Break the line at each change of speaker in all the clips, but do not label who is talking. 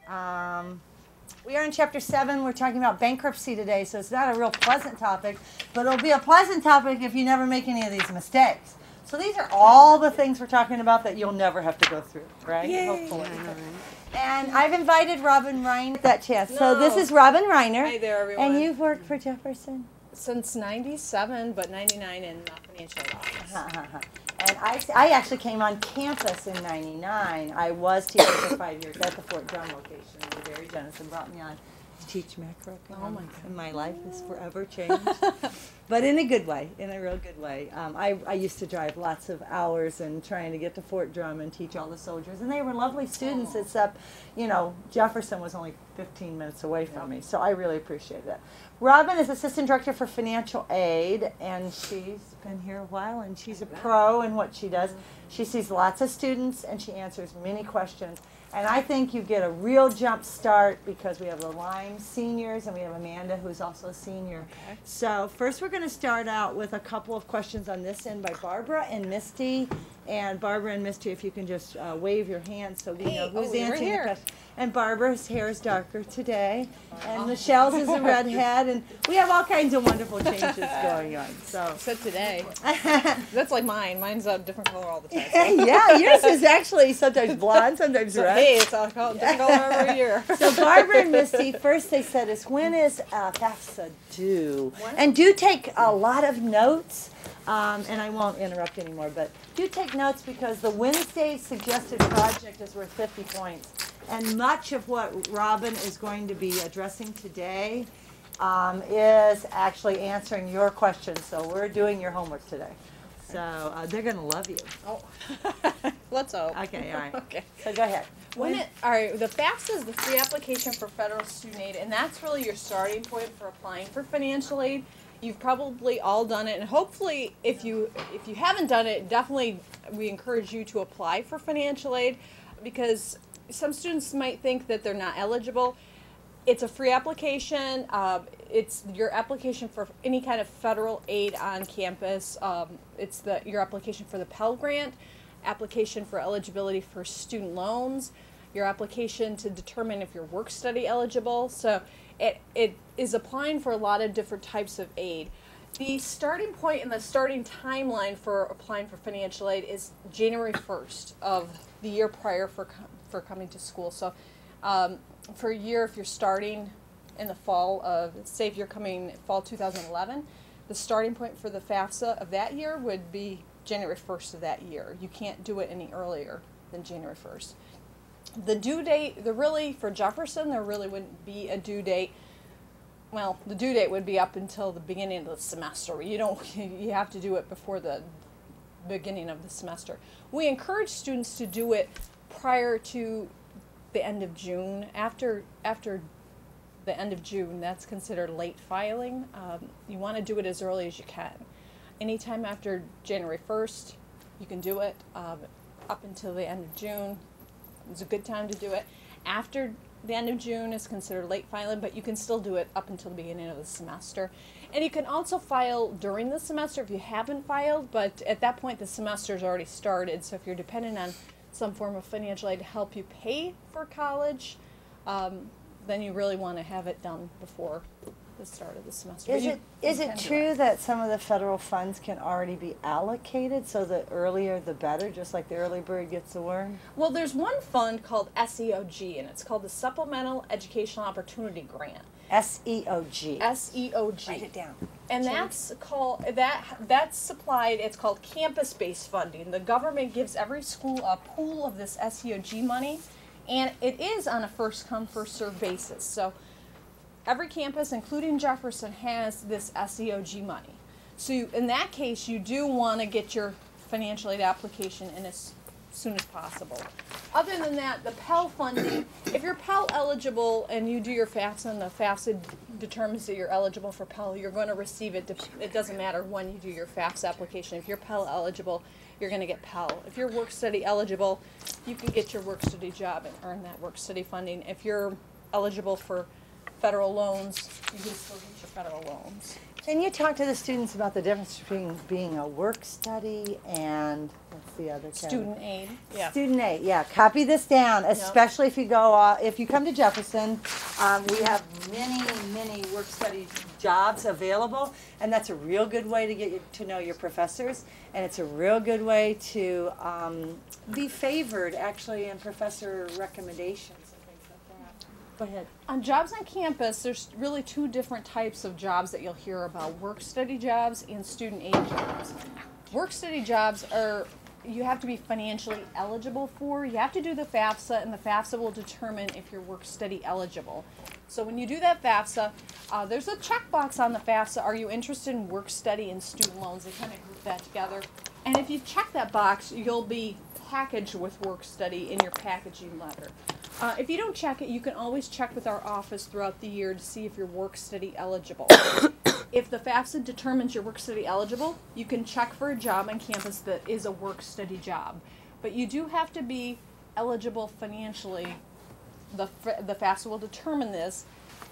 We are in chapter 7. We're talking about bankruptcy today, so it's not a real pleasant topic, but it'll be a pleasant topic if you never make any of these mistakes. So these are all the things we're talking about that you'll never have to go through, right?
Yay.
Hopefully. And I've invited Robin Reiner that chance. So this is Robin Reiner.
Hi there, everyone.
And you've worked for Jefferson?
Since 97, but 99 in financial aid office.
And I actually came on campus in 99. I was teaching for 5 years at the Fort Drum location. They were very generous and brought me on to teach macroeconomics.
Oh my God.
And my life is forever changed. But in a good way, in a real good way. I used to drive lots of hours and trying to get to Fort Drum and teach all the soldiers. And they were lovely students, except, you know, Jefferson was only 15 minutes away from me. So I really appreciate that. Robin is Assistant Director for Financial Aid, and she's been here a while, and she's a pro in what she does. She sees lots of students, and she answers many questions. And I think you get a real jump start because we have the Lyme seniors, and we have Amanda, who's also a senior.
Okay.
So first we're going to start out with a couple of questions on this end by Barbara and Misty. And Barbara and Misty, if you can just wave your hands so we know who's answering the question. And Barbara's hair is darker today, and Michelle's is a redhead, and we have all kinds of wonderful changes going on. So
Except today. That's like mine. Mine's a different color all the time.
yeah, yours is actually sometimes blonde, sometimes red.
Hey, it's a different color every year.
So Barbara and Misty, first they said is, when is FAFSA due? And do take a lot of notes, and I won't interrupt anymore, but do take notes because the Wednesday suggested project is worth 50 points. And much of what Robin is going to be addressing today is actually answering your questions. So we're doing your homework today. So they're going to love you.
Oh, let's hope.
Okay, all right.
Okay.
So go ahead.
All right, the FAFSA is the free application for federal student aid, and that's really your starting point for applying for financial aid. You've probably all done it, and hopefully, if you haven't done it, definitely we encourage you to apply for financial aid because some students might think that they're not eligible. It's a free application. It's your application for any kind of federal aid on campus. It's your application for the Pell Grant, application for eligibility for student loans, your application to determine if you're work study eligible. So it is applying for a lot of different types of aid. The starting point and the starting timeline for applying for financial aid is January 1st of the year prior for coming to school. So for a year, if you're starting in the fall of, say if you're coming fall 2011, the starting point for the FAFSA of that year would be January 1st of that year. You can't do it any earlier than January 1st. The due date, for Jefferson, there really wouldn't be a due date. Well, the due date would be up until the beginning of the semester. You have to do it before the beginning of the semester. We encourage students to do it prior to the end of June. After the end of June, that's considered late filing. You want to do it as early as you can. Anytime after January 1st, you can do it. Up until the end of June, it's a good time to do it. After the end of June is considered late filing, but you can still do it up until the beginning of the semester. And you can also file during the semester if you haven't filed, but at that point the semester's already started, so if you're dependent on some form of financial aid to help you pay for college, then you really want to have it done before the start of the semester.
Is it true that some of the federal funds can already be allocated, so the earlier the better, just like the early bird gets the worm?
Well, there's one fund called SEOG, and it's called the Supplemental Educational Opportunity Grant.
SEOG.
SEOG.
Write it down.
And that's supplied, it's called campus-based funding. The government gives every school a pool of this SEOG money, and it is on a first-come, first-served basis. So every campus, including Jefferson, has this SEOG money. So in that case, you do want to get your financial aid application in as soon as possible. Other than that, the Pell funding, if you're Pell eligible and you do your FAFSA and the FAFSA determines that you're eligible for Pell, you're going to receive it. It doesn't matter when you do your FAFSA application. If you're Pell eligible, you're going to get Pell. If you're work study eligible, you can get your work study job and earn that work study funding. If you're eligible for federal loans, you can still get your federal loans.
Can you talk to the students about the difference between being a work study and what's the other category?
Student aid. Yeah.
Student aid, yeah. Copy this down, especially if you go, if you come to Jefferson. We have many work study jobs available, and that's a real good way to get to know your professors, and it's a real good way to be favored, actually, in professor recommendations and things like that. Go ahead.
On jobs on campus, there's really two different types of jobs that you'll hear about: work study jobs and student aid jobs. Work study jobs are you have to be financially eligible for. You have to do the FAFSA, and the FAFSA will determine if you're work study eligible. So when you do that FAFSA, there's a checkbox on the FAFSA. Are you interested in work study and student loans? They kind of group that together. And if you check that box, you'll be packaged with work study in your packaging letter. If you don't check it, you can always check with our office throughout the year to see if you're work study eligible. If the FAFSA determines you're work study eligible, you can check for a job on campus that is a work study job. But you do have to be eligible financially. The FAFSA will determine this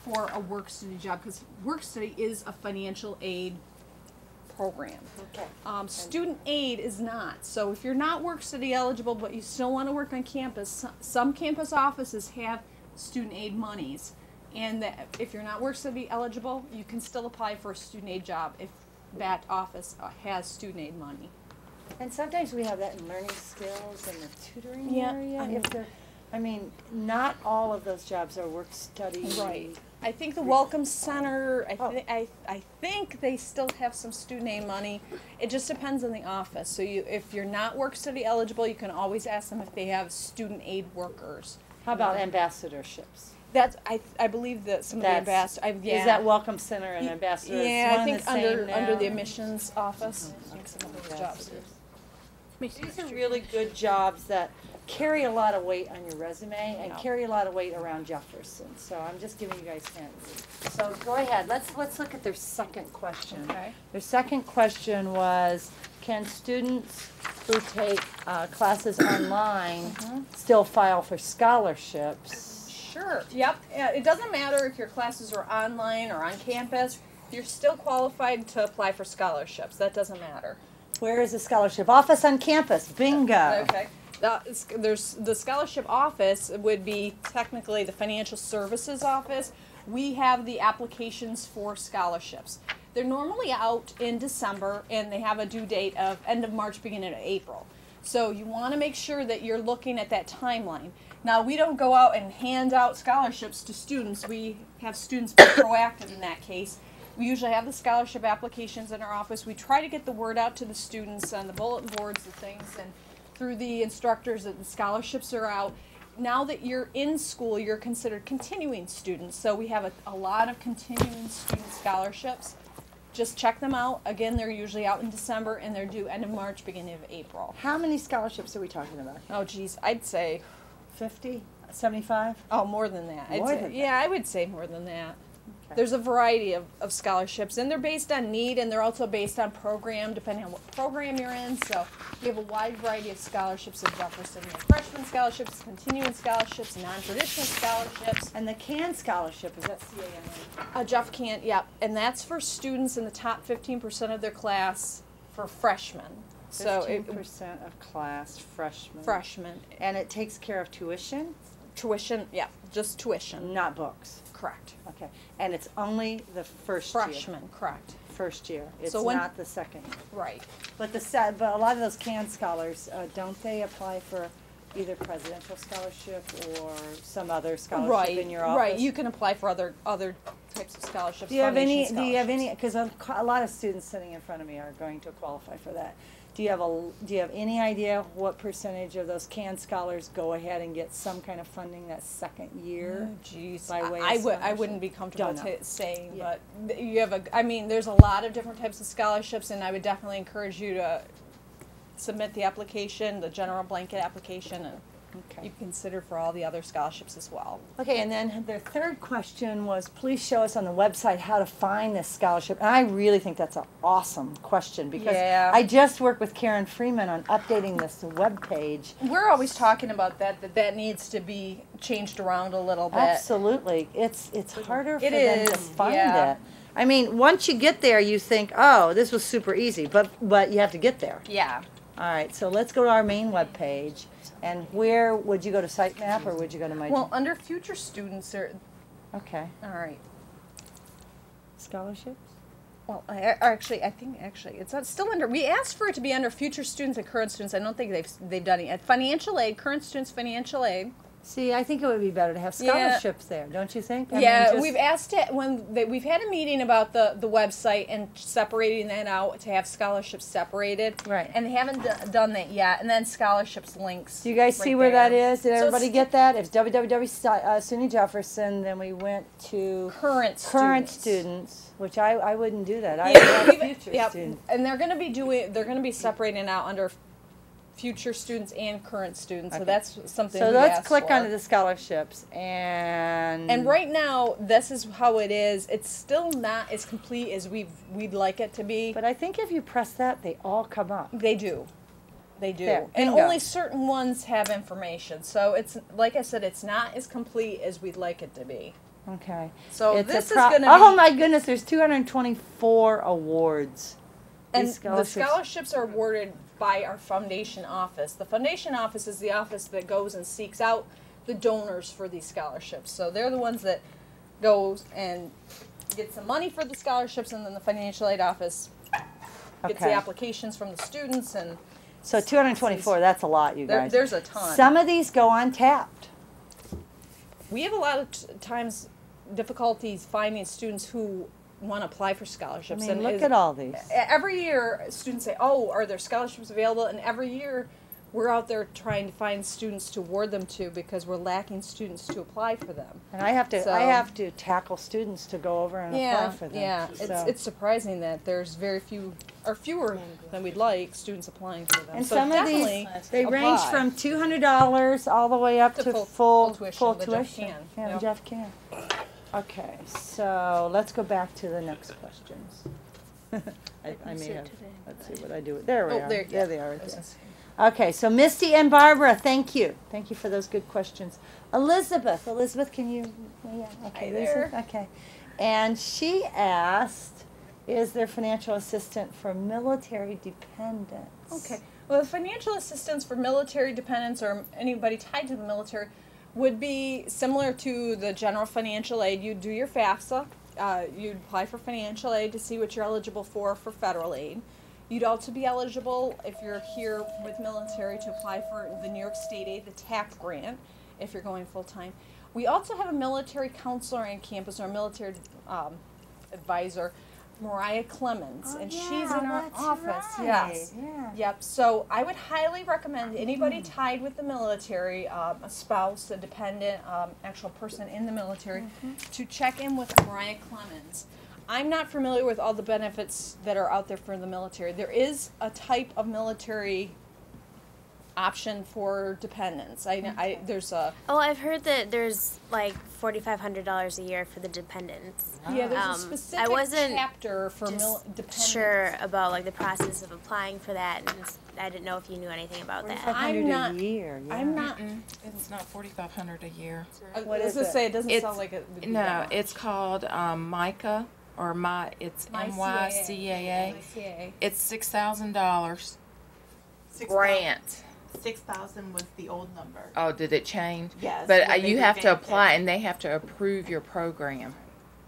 for a work study job, because work study is a financial aid program.
Okay.
Student aid is not. So if you're not work study eligible but you still want to work on campus, some campus offices have student aid monies. And if you're not work study eligible, you can still apply for a student aid job if that office has student aid money.
And sometimes we have that in learning skills and the tutoring
Yeah,
area. If they're, I mean, not all of those jobs are work study.
Right. I think the Welcome Center, I think they still have some student aid money. It just depends on the office. So if you're not work study eligible, you can always ask them if they have student aid workers.
How about ambassadorships?
That's I believe that some of the ambassadors. Yeah.
Is that Welcome Center and ambassadors?
Yeah, I think
the same
under
now?
the admissions office. I think some of those jobs.
These are really good jobs that carry a lot of weight on your resume and carry a lot of weight around Jefferson. So I'm just giving you guys hints. So go ahead. Let's look at their second question.
Okay.
Their second question was, can students who take classes online still file for scholarships?
Sure. Yep. It doesn't matter if your classes are online or on campus. You're still qualified to apply for scholarships. That doesn't matter.
Where is the scholarship office on campus? Bingo.
Okay. There's the scholarship office would be technically the financial services office. We have the applications for scholarships. They're normally out in December, and they have a due date of end of March, beginning of April. So you want to make sure that you're looking at that timeline. Now, we don't go out and hand out scholarships to students. We have students be proactive in that case. We usually have the scholarship applications in our office. We try to get the word out to the students on the bulletin boards and things, and through the instructors that the scholarships are out. Now that you're in school, you're considered continuing students. So we have a lot of continuing student scholarships. Just check them out. Again, they're usually out in December, and they're due end of March, beginning of April.
How many scholarships are we talking about?
Oh, geez, I'd say
50? 75?
Oh, more than that.
More than that.
Yeah, I would say more than that.
Okay.
There's a variety of scholarships, and they're based on need, and they're also based on program, depending on what program you're in. So we have a wide variety of scholarships at Jefferson. We have freshman scholarships, continuing scholarships, non-traditional scholarships.
And the CAN scholarship, is that CAN?
Jeff Can't, yep. And that's for students in the top 15% of their class for freshmen.
15% of class freshmen.
Freshmen.
And it takes care of tuition?
Tuition, yeah, just tuition.
Not books.
Correct.
Okay. And it's only the first year?
Freshman, correct.
First year. It's
So when-
not the second year.
Right.
But a lot of those CAN scholars, don't they apply for either presidential scholarship or some other scholarship in your office?
Right. You can apply for other types of scholarships.
Do you have any?
foundation
Do you have any?
scholarships.
Because a lot of students sitting in front of me are going to qualify for that. Do you have any idea what percentage of those CAN scholars go ahead and get some kind of funding that second year?
Geez,
by way of
I
scholarship?
wouldn't be comfortable
Don't know.
saying,
Yeah.
but you have I mean, there's a lot of different types of scholarships, and I would definitely encourage you to submit the application, the general blanket application, and
Okay.
you consider for all the other scholarships as well.
Okay, and then their third question was, please show us on the website how to find this scholarship. And I really think that's an awesome question because
Yeah.
I just worked with Karen Freeman on updating this webpage.
We're always talking about that needs to be changed around a little bit.
Absolutely. It's harder for
It
them to
is,
find
yeah.
it. I mean, once you get there, you think, oh, this was super easy, but you have to get there.
Yeah.
All right, so let's go to our main webpage. And where would you go to Sitemap or would you go to my?
Well, under future students,
Okay.
all right.
Scholarships?
Well, I think it's not still under. We asked for it to be under future students and current students. I don't think they've done it yet. Financial aid, current students, financial aid.
See, I think it would be better to have
Yeah.
scholarships there, don't you think? I mean,
Yeah,
just-
we've asked it we've had a meeting about the website and separating that out to have scholarships separated.
Right.
And they haven't done that yet. And then scholarships links.
Do you guys
right
see where
there.
that is? Did
So
everybody
it's
get that? It's www. SUNY Jefferson. Then we went to
current
students, which I wouldn't do that. I
Yeah,
would have
we've-
future
yep.
students.
And they're going to be separating out under future students and current students. So
Okay.
that's something.
So
we
let's
asked
click
for.
onto the scholarships and.
And right now, this is how it is. It's still not as complete as we'd like it to be.
But I think if you press that, they all come up.
They do. They do.
There,
And
bingo.
only certain ones have information. So it's, like I said, it's not as complete as we'd like it to be.
Okay.
So
It's a
this is
pro-
going to be...
Oh my goodness! There's 224 awards.
And
These
the scholarships are awarded by our foundation office. The foundation office is the office that goes and seeks out the donors for these scholarships. So they're the ones that goes and gets the money for the scholarships, and then the financial aid office gets the
Okay.
applications from the students. And
So 224. That's a lot, you guys.
there's a ton.
Some of these go untapped.
We have a lot of times difficulties finding students who want to apply for
I
scholarships.
mean,
and
look at all these.
every year, students say, "Oh, are there scholarships available?" And every year, we're out there trying to find students to award them to because we're lacking students to apply for them.
And I have to
So-
tackle students to go over and apply
Yeah,
for them.
yeah.
So-
It's surprising that there's very few or fewer than we'd like students applying for them.
and
so
some of these
definitely
they range
apply.
from $200 all the way up
To
to
full
full
tuition that Jeff
tuition.
can.
Yeah,
Yep.
Jeff can. Okay, so let's go back to the next questions. I may have. Let's see what I do. There we
Oh,
are.
there-
There they are. Right
I was
there.
gonna say.
Okay, so Misty and Barbara, thank you. Thank you for those good questions. Elizabeth, can you? Yeah, okay,
Hi
Elizabeth,
there.
okay. And she asked, is there financial assistance for military dependents?
Okay. Well, the financial assistance for military dependents or anybody tied to the military would be similar to the general financial aid. You'd do your FAFSA. You'd apply for financial aid to see what you're eligible for federal aid. You'd also be eligible, if you're here with military, to apply for the New York State Aid, the TAP grant, if you're going full-time. We also have a military counselor on campus, or a military advisor, Mariah Clemens, and she's in our office. Yes.
Yeah.
Yep. So I would highly recommend anybody tied with the military, a spouse, a dependent, actual person in the military, to check in with Mariah Clemens. I'm not familiar with all the benefits that are out there for the military. There is a type of military option for dependents. There's a
Oh, I've heard that there's like $4,500 a year for the dependents.
there's a
I
specific
wasn't
chapter for
Just
dependents.
sure about like the process of applying for that, and I didn't know if you knew anything about that.
I'm not-
a year. Yeah.
I'm not.
It's not 4,500 a year.
What
I was
is
gonna
it?
say it doesn't
It's-
sound like it. would be
No,
that much.
it's called MICA or it's MYCAA.
MYCAA.
It's $6,000
6,000
grant.
6,000 was the old number.
Oh, did it change?
Yes,
But
but they
you have to
revamped
apply,
it.
and they have to approve your program.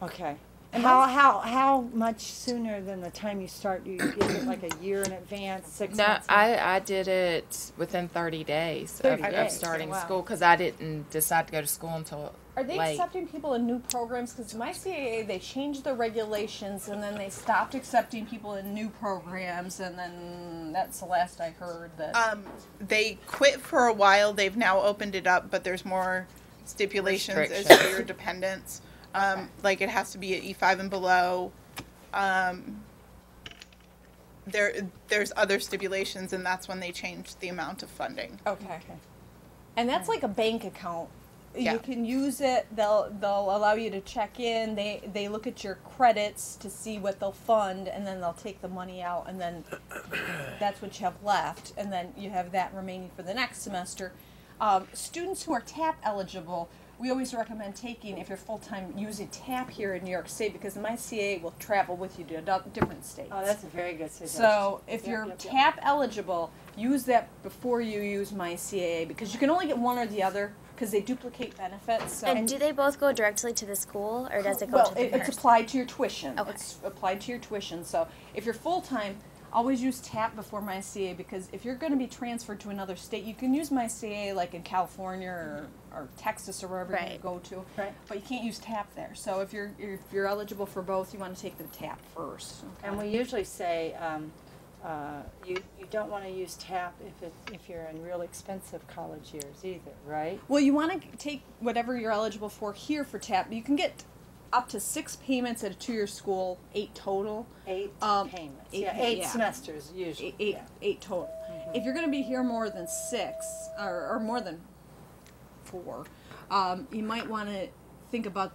Okay. How much sooner than the time you start? Is it like a year in advance, 6
No,
months?
I did it within 30 days
30
of
days.
starting
Wow.
school because I didn't decide to go to school until
Are they
late.
accepting people in new programs? Because my CAA, they changed the regulations and then they stopped accepting people in new programs, and then that's the last I heard. That
They quit for a while. They've now opened it up, but there's more stipulations as
Restrictions.
to your dependents. Like it has to be at E5 and below. There's other stipulations, and that's when they changed the amount of funding.
okay. And that's like a bank account.
Yeah.
You can use it. They'll allow you to check in. They look at your credits to see what they'll fund, and then they'll take the money out, and then that's what you have left, and then you have that remaining for the next semester. Students who are TAP eligible, we always recommend taking, if you're full-time, using TAP here in New York State, because the MyCA will travel with you to different states.
Oh, that's a very good suggestion.
So if
Yep,
you're
yep, yep.
TAP eligible, use that before you use MyCAA, because you can only get one or the other, because they duplicate benefits. So
And do they both go directly to the school, or does it go
well,
to the
it's
nurse?
applied to your tuition.
Okay.
It's applied to your tuition. So if you're full-time, always use TAP before MyCA, because if you're going to be transferred to another state, you can use MyCA like in California or Texas or wherever you
Right.
go to,
Right.
but you can't use TAP there. So if you're eligible for both, you want to take the TAP first. Okay?
And we usually say, you don't want to use TAP if you're in real expensive college years either, right?
Well, you want to take whatever you're eligible for here for TAP. You can get up to 6 payments at a 2-year school, 8 total.
8
Um,
payments.
8
Yeah,
pa-
8
yeah.
semesters usually.
Eight,
yeah.
8 total. If you're going to be here more than 6 or more than 4, you might want to think about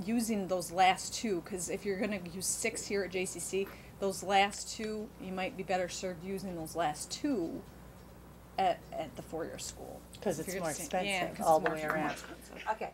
using those last 2, because if you're going to use 6 here at JCC, those last 2, you might be better served using those last 2 at the 4-year school.
Because
If
it's
you're
more
gonna stay- yeah,
expensive
'cause
all
it's
the
more
way around.
expensive.
Okay.